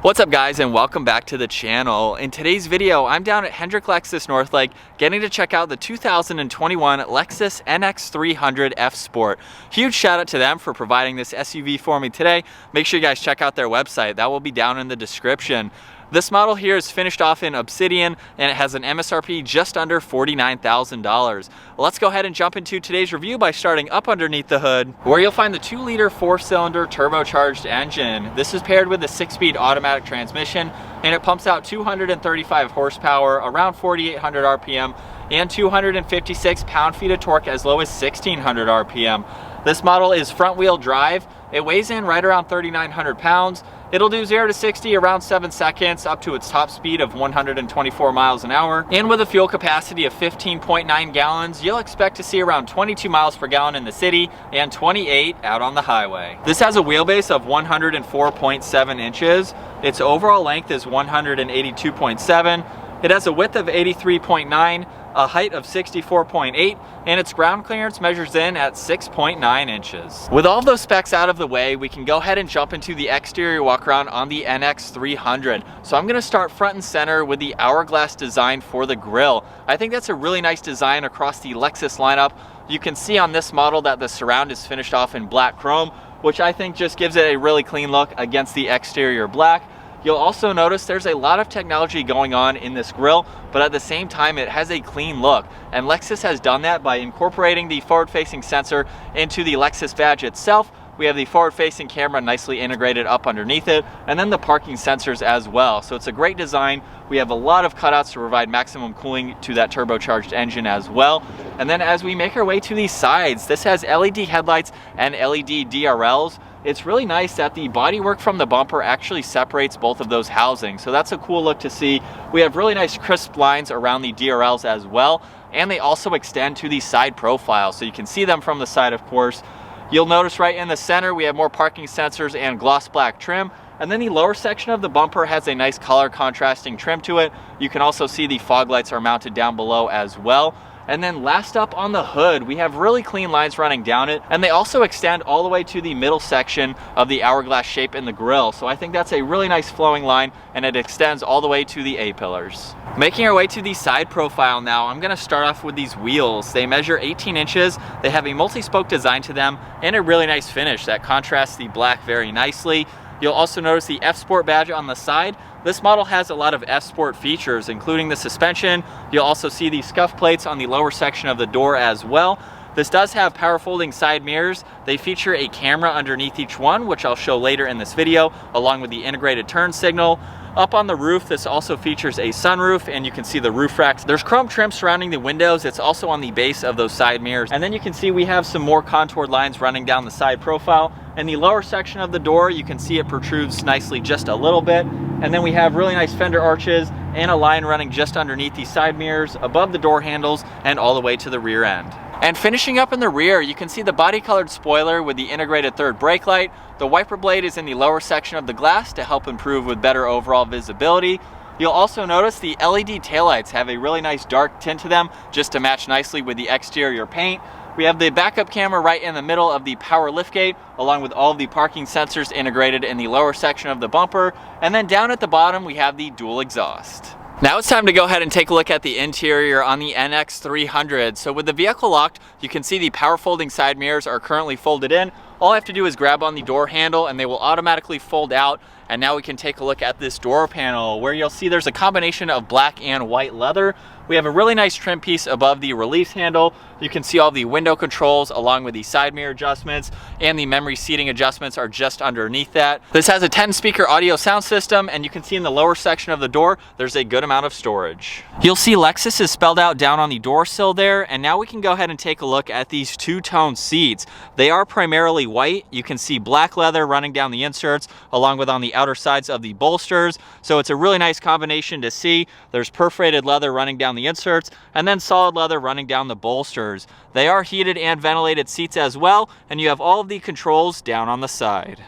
What's up guys, and welcome back to the channel. In today's video, I'm down at Hendrick Lexus Northlake getting to check out the 2021 Lexus NX 300 F Sport. Huge shout out to them for providing this SUV for me today. Make sure you guys check out their website. That will be down in the description. This model here is finished off in Obsidian and it has an MSRP just under $49,000. Let's go ahead and jump into today's review by starting up underneath the hood, where you'll find the 2-liter 4-cylinder turbocharged engine. This is paired with a 6-speed automatic transmission and it pumps out 235 horsepower, around 4,800 RPM, and 256 pound-feet of torque as low as 1,600 RPM. This model is front-wheel drive. It weighs in right around 3,900 pounds. It'll do 0 to 60 around 7 seconds, up to its top speed of 124 miles an hour. And with a fuel capacity of 15.9 gallons, you'll expect to see around 22 miles per gallon in the city and 28 out on the highway. This has a wheelbase of 104.7 inches. Its overall length is 182.7. It has a width of 83.9, a height of 64.8, and its ground clearance measures in at 6.9 inches. With all of those specs out of the way, we can go ahead and jump into the exterior walk around on the NX 300. So I'm gonna start front and center with the hourglass design for the grille. I think that's a really nice design across the Lexus lineup. You can see on this model that the surround is finished off in black chrome, which I think just gives it a really clean look against the exterior black. You'll also notice there's a lot of technology going on in this grille, but at the same time it has a clean look. And Lexus has done that by incorporating the forward-facing sensor into the Lexus badge itself. We have the forward-facing camera nicely integrated up underneath it, and then the parking sensors as well. So it's a great design. We have a lot of cutouts to provide maximum cooling to that turbocharged engine as well. And then as we make our way to these sides, this has LED headlights and LED DRLs. It's really nice that the bodywork from the bumper actually separates both of those housings. So that's a cool look to see. We have really nice crisp lines around the DRLs as well. And they also extend to the side profile. So you can see them from the side, of course. You'll notice right in the center, we have more parking sensors and gloss black trim. And then the lower section of the bumper has a nice color contrasting trim to it. You can also see the fog lights are mounted down below as well. And then last up on the hood, we have really clean lines running down it, and they also extend all the way to the middle section of the hourglass shape in the grille. So I think that's a really nice flowing line, and it extends all the way to the A-pillars. Making our way to the side profile now, I'm gonna start off with these wheels. They measure 18 inches, they have a multi-spoke design to them, and a really nice finish that contrasts the black very nicely. You'll also notice the F Sport badge on the side. This model has a lot of F Sport features, including the suspension. You'll also see the scuff plates on the lower section of the door as well. This does have power folding side mirrors. They feature a camera underneath each one, which I'll show later in this video, along with the integrated turn signal. Up on the roof, this also features a sunroof, and you can see the roof racks. There's chrome trim surrounding the windows. It's also on the base of those side mirrors. And then you can see we have some more contoured lines running down the side profile. In the lower section of the door, you can see it protrudes nicely just a little bit. And then we have really nice fender arches and a line running just underneath these side mirrors, above the door handles, and all the way to the rear end. And finishing up in the rear, you can see the body-colored spoiler with the integrated third brake light. The wiper blade is in the lower section of the glass to help improve with better overall visibility. You'll also notice the LED taillights have a really nice dark tint to them, just to match nicely with the exterior paint. We have the backup camera right in the middle of the power liftgate, along with all of the parking sensors integrated in the lower section of the bumper. And then down at the bottom, we have the dual exhaust. Now it's time to go ahead and take a look at the interior on the NX 300. So with the vehicle locked, you can see the power folding side mirrors are currently folded in. All I have to do is grab on the door handle and they will automatically fold out. And now we can take a look at this door panel, where you'll see there's a combination of black and white leather. We have a really nice trim piece above the release handle. You can see all the window controls along with the side mirror adjustments, and the memory seating adjustments are just underneath that. This has a 10-speaker audio sound system, and you can see in the lower section of the door, there's a good amount of storage. You'll see Lexus is spelled out down on the door sill there, and now we can go ahead and take a look at these two-tone seats. They are primarily white. You can see black leather running down the inserts, along with on the outer sides of the bolsters. So it's a really nice combination to see. There's perforated leather running down the inserts, and then solid leather running down the bolsters. They are heated and ventilated seats as well, and you have all of the controls down on the side.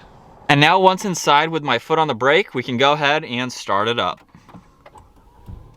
And now once inside with my foot on the brake, we can go ahead and start it up.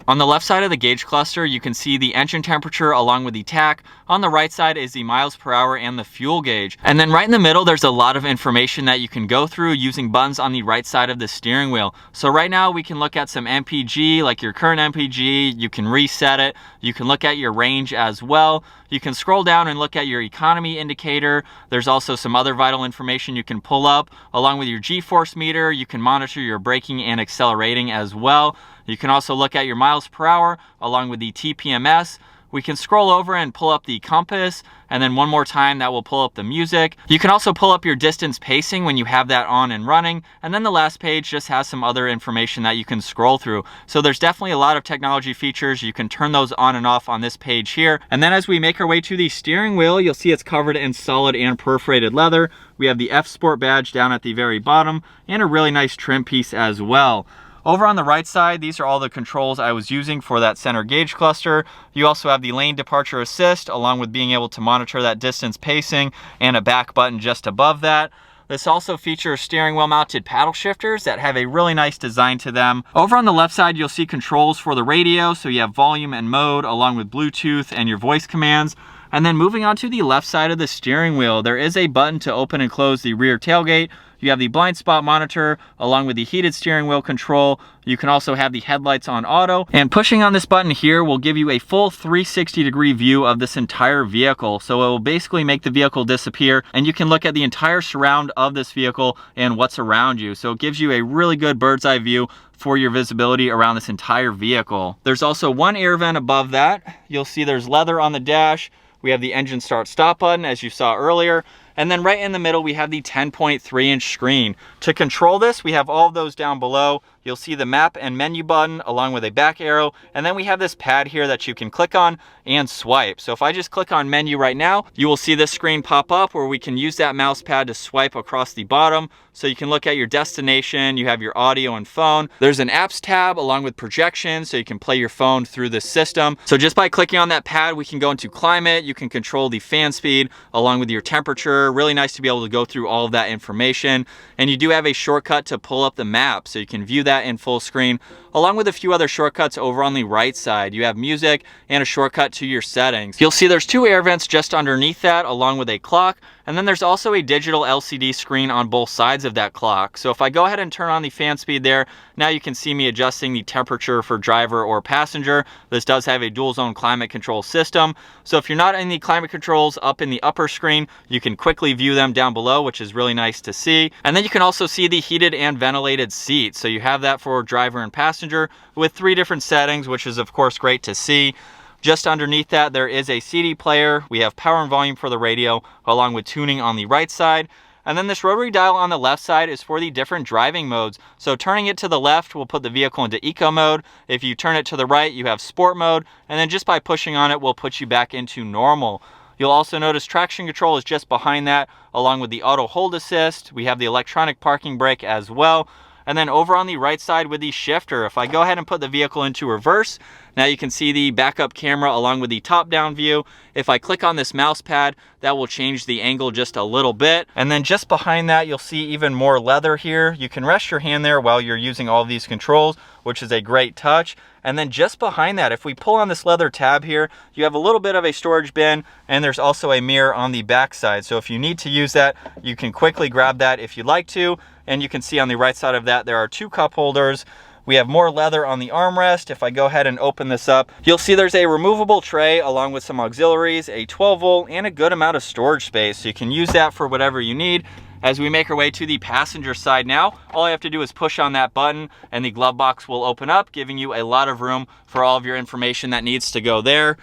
On the left side of the gauge cluster, you can see the engine temperature along with the tach. On the right side is the miles per hour and the fuel gauge. And then right in the middle, there's a lot of information that you can go through using buttons on the right side of the steering wheel. So right now we can look at some MPG, like your current MPG. You can reset it. You can look at your range as well. You can scroll down and look at your economy indicator. There's also some other vital information you can pull up. Along with your G-force meter, you can monitor your braking and accelerating as well. You can also look at your miles per hour along with the TPMS. We can scroll over and pull up the compass, and then one more time that will pull up the music. You can also pull up your distance pacing when you have that on and running, and then the last page just has some other information that you can scroll through. So there's definitely a lot of technology features. You can turn those on and off on this page here. And then as we make our way to the steering wheel, you'll see it's covered in solid and perforated leather. We have the F Sport badge down at the very bottom, and a really nice trim piece as well. Over on the right side, these are all the controls I was using for that center gauge cluster. You also have the lane departure assist, along with being able to monitor that distance pacing, and a back button just above that. This also features steering wheel mounted paddle shifters that have a really nice design to them. Over on the left side, you'll see controls for the radio. So you have volume and mode, along with Bluetooth and your voice commands. And then moving on to the left side of the steering wheel, there is a button to open and close the rear tailgate. You have the blind spot monitor along with the heated steering wheel control. You can also have the headlights on auto, and pushing on this button here will give you a full 360-degree view of this entire vehicle. So it will basically make the vehicle disappear, and you can look at the entire surround of this vehicle and what's around you. So it gives you a really good bird's eye view for your visibility around this entire vehicle. There's also one air vent above that. You'll see there's leather on the dash. We have the engine start stop button, as you saw earlier. And then right in the middle, we have the 10.3-inch screen. To control this, we have all of those down below. You'll see the map and menu button along with a back arrow. And then we have this pad here that you can click on and swipe. So if I just click on menu right now, you will see this screen pop up where we can use that mouse pad to swipe across the bottom. So you can look at your destination, you have your audio and phone. There's an apps tab along with projection, so you can play your phone through the system. So just by clicking on that pad, we can go into climate. You can control the fan speed along with your temperature. Really nice to be able to go through all of that information. And you do have a shortcut to pull up the map, so you can view that in full screen, along with a few other shortcuts over on the right side. You have music and a shortcut to your settings. You'll see there's two air vents just underneath that, along with a clock. And then there's also a digital LCD screen on both sides of that clock. So if I go ahead and turn on the fan speed there, now you can see me adjusting the temperature for driver or passenger. This does have a dual zone climate control system. So if you're not in the climate controls up in the upper screen, you can quickly view them down below, which is really nice to see. And then you can also see the heated and ventilated seats. So you have that for driver and passenger with 3 different settings, which is of course great to see. Just underneath that, there is a CD player. We have power and volume for the radio, along with tuning on the right side. And then this rotary dial on the left side is for the different driving modes. So turning it to the left will put the vehicle into eco mode. If you turn it to the right, you have sport mode. And then just by pushing on it will put you back into normal. You'll also notice traction control is just behind that, along with the auto hold assist. We have the electronic parking brake as well. And then over on the right side with the shifter, if I go ahead and put the vehicle into reverse, now you can see the backup camera along with the top-down view. If I click on this mouse pad, that will change the angle just a little bit. And then just behind that, you'll see even more leather here. You can rest your hand there while you're using all of these controls, which is a great touch. And then just behind that, if we pull on this leather tab here, you have a little bit of a storage bin, and there's also a mirror on the back side. So if you need to use that, you can quickly grab that if you'd like to. And you can see on the right side of that, there are 2 cup holders. We have more leather on the armrest. If I go ahead and open this up, you'll see there's a removable tray along with some auxiliaries, a 12 volt, and a good amount of storage space. So you can use that for whatever you need. As we make our way to the passenger side now, all I have to do is push on that button and the glove box will open up, giving you a lot of room for all of your information that needs to go there.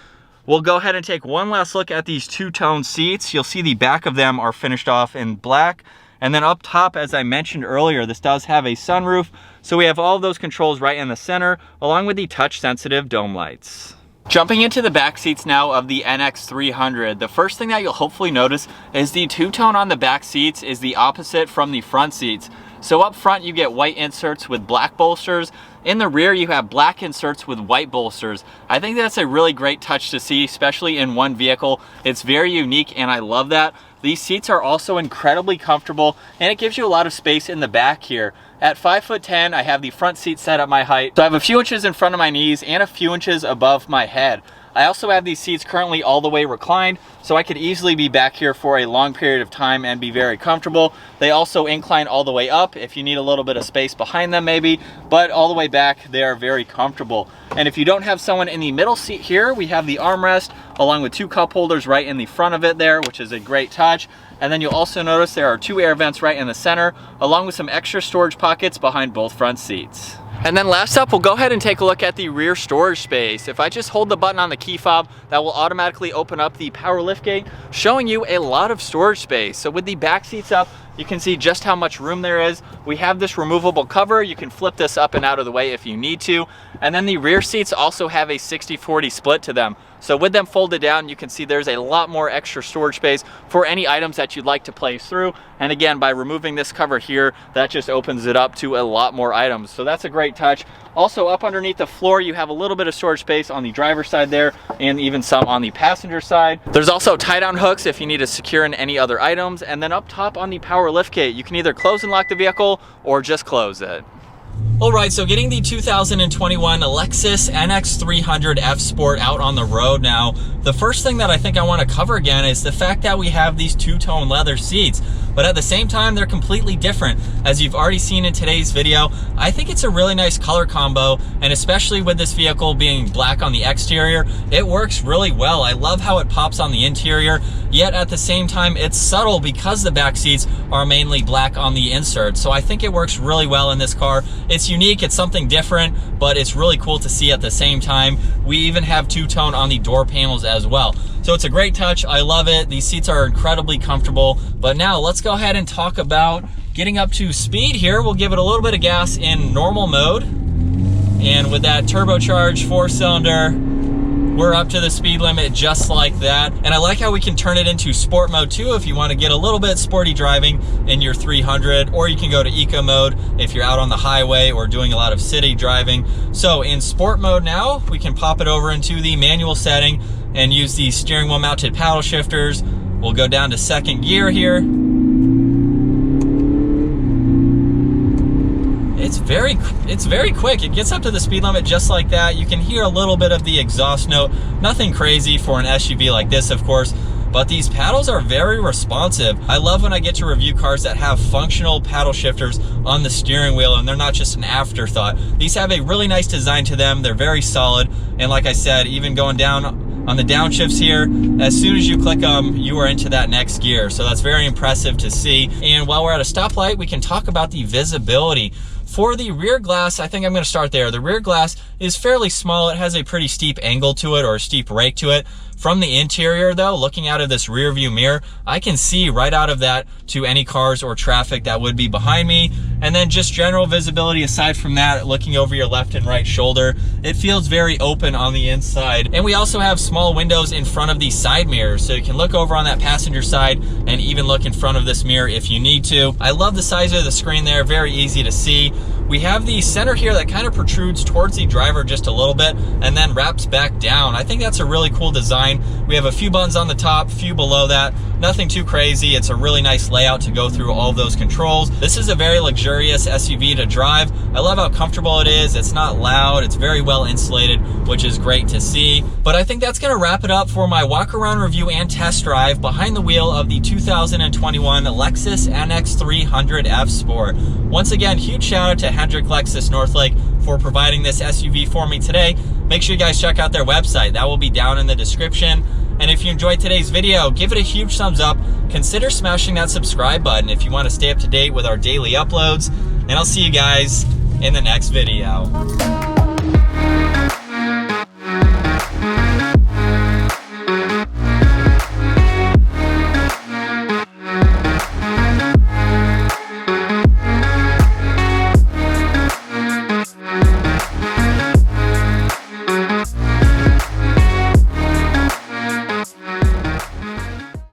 We'll go ahead and take one last look at these 2-tone seats. You'll see the back of them are finished off in black. And then up top, as I mentioned earlier, this does have a sunroof. So we have all of those controls right in the center, along with the touch-sensitive dome lights. Jumping into the back seats now of the NX 300, the first thing that you'll hopefully notice is the 2-tone on the back seats is the opposite from the front seats. So up front, you get white inserts with black bolsters. In the rear, you have black inserts with white bolsters. I think that's a really great touch to see, especially in one vehicle. It's very unique, and I love that. These seats are also incredibly comfortable, and it gives you a lot of space in the back here. At 5'10", I have the front seat set at my height, so I have a few inches in front of my knees and a few inches above my head. I also have these seats currently all the way reclined, so I could easily be back here for a long period of time and be very comfortable. They also incline all the way up if you need a little bit of space behind them maybe, but all the way back, they are very comfortable. And if you don't have someone in the middle seat here, we have the armrest along with 2 cup holders right in the front of it there, which is a great touch. And then you'll also notice there are 2 air vents right in the center, along with some extra storage pockets behind both front seats. And then last up, we'll go ahead and take a look at the rear storage space. If I just hold the button on the key fob, that will automatically open up the power liftgate, showing you a lot of storage space. So with the back seats up, you can see just how much room there is. We have this removable cover. You can flip this up and out of the way if you need to. And then the rear seats also have a 60-40 split to them. So with them folded down, you can see there's a lot more extra storage space for any items that you'd like to place through. And again, by removing this cover here, that just opens it up to a lot more items. So that's a great touch. Also up underneath the floor, you have a little bit of storage space on the driver's side there, and even some on the passenger side. There's also tie-down hooks if you need to secure in any other items. And then up top on the power liftgate, you can either close and lock the vehicle or just close it. Alright, so getting the 2021 Lexus NX 300 F Sport out on the road now, the first thing that I think I want to cover again is the fact that we have these two-tone leather seats, but at the same time they're completely different. As you've already seen in today's video, I think it's a really nice color combo, and especially with this vehicle being black on the exterior, it works really well. I love how it pops on the interior, yet at the same time it's subtle because the back seats are mainly black on the insert. So I think it works really well in this car. It's unique, it's something different, but it's really cool to see at the same time. We even have two-tone on the door panels as well. So it's a great touch, I love it. These seats are incredibly comfortable. But now let's go ahead and talk about getting up to speed here. We'll give it a little bit of gas in normal mode. And with that turbocharged 4-cylinder, we're up to the speed limit just like that. And I like how we can turn it into sport mode too if you want to get a little bit sporty driving in your 300, or you can go to eco mode if you're out on the highway or doing a lot of city driving. So in sport mode now, we can pop it over into the manual setting and use the steering wheel mounted paddle shifters. We'll go down to second gear here. It's very quick. It gets up to the speed limit just like that. You can hear a little bit of the exhaust note. Nothing crazy for an SUV like this, of course, but these paddles are very responsive. I love when I get to review cars that have functional paddle shifters on the steering wheel and they're not just an afterthought. These have a really nice design to them. They're very solid. And like I said, even going down on the downshifts here, as soon as you click them, you are into that next gear. So that's very impressive to see. And while we're at a stoplight, we can talk about the visibility. For the rear glass, I think I'm going to start there. The rear glass is fairly small. It has a pretty steep angle to it, or a steep rake to it. From the interior though, looking out of this rear view mirror, I can see right out of that to any cars or traffic that would be behind me. And then just general visibility aside from that, looking over your left and right shoulder, it feels very open on the inside. And we also have small windows in front of the side mirrors, so you can look over on that passenger side and even look in front of this mirror if you need to. I love the size of the screen there, very easy to see. We have the center here that kind of protrudes towards the driver just a little bit and then wraps back down. I think that's a really cool design. We have a few buttons on the top, few below that. Nothing too crazy. It's a really nice layout to go through all of those controls. This is a very luxurious SUV to drive. I love how comfortable it is. It's not loud. It's very well insulated, which is great to see. But I think that's going to wrap it up for my walk around review and test drive behind the wheel of the 2021 Lexus NX 300 F Sport. Once again, huge shout out to Hendrick Lexus Northlake for providing this SUV for me today. Make sure you guys check out their website. That will be down in the description. And if you enjoyed today's video, give it a huge thumbs up. Consider smashing that subscribe button if you want to stay up to date with our daily uploads. And I'll see you guys in the next video.